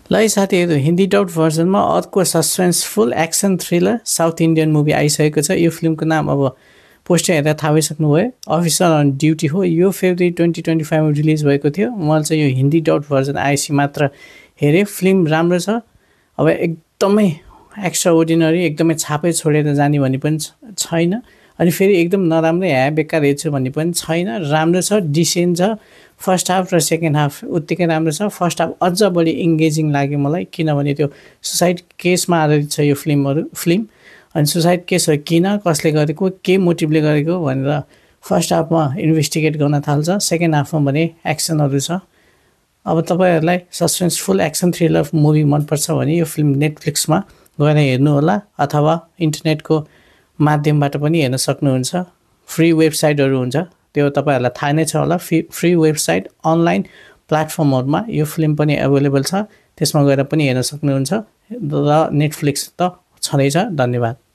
ल है साथीहरु, हिन्दी डब भर्जनमा अर्को suspenseful action thriller south Indian movie आइसकेको छ। यो फिल्मको नाम अब पोस्टर हेरेर थाहा भइसक्नुभयो, अफिसर अन ड्युटी हो। यो फेब्रुअरी 2025 मा रिलिज भएको थियो। मैले चाहिँ यो हिन्दी डब भर्जन आएपछि मात्र हेरेँ। फिल्म राम्रो छ, अब एकदमै एक्स्ट्रा अर्डिनरी, एकदमै छापै छोडेर जाने भन्ने पनि छैन, अनि फेरि एकदम नराम्रै बेकार हेर्छु भन्ने पनि छैन। राम्रो छ, डिसेन्ट छ। फर्स्ट हाफ र सेकेन्ड हाफ उत्तिकै राम्रो छ। फर्स्ट हाफ अझ बढी इङ्गेजिङ लाग्यो मलाई, किनभने त्यो सुसाइड केसमा आधारित छ यो फिल्म। अनि सुसाइड केसहरू किन, कसले गरेको, के मोटिभले गरेको भनेर फर्स्ट हाफमा इन्भेस्टिगेट गर्न थाल्छ। सेकेन्ड हाफमा भने एक्सनहरू छ। अब तपाईँहरूलाई सस्पेन्सफुल एक्सन थ्रिलर मुभी मनपर्छ भने यो फिल्म नेटफ्लिक्समा गएर हेर्नु होला, अथवा इन्टरनेटको माध्यमबाट पनि हेर्न सक्नुहुन्छ। फ्री वेबसाइटहरू हुन्छ, त्यो तपाईँहरूलाई थाहा नै छ होला। फ्री वेबसाइट अनलाइन प्लेटफर्महरूमा यो फिल्म पनि एभाइलेबल छ, त्यसमा गएर पनि हेर्न सक्नुहुन्छ। र नेटफ्लिक्स त छँदैछ। धन्यवाद।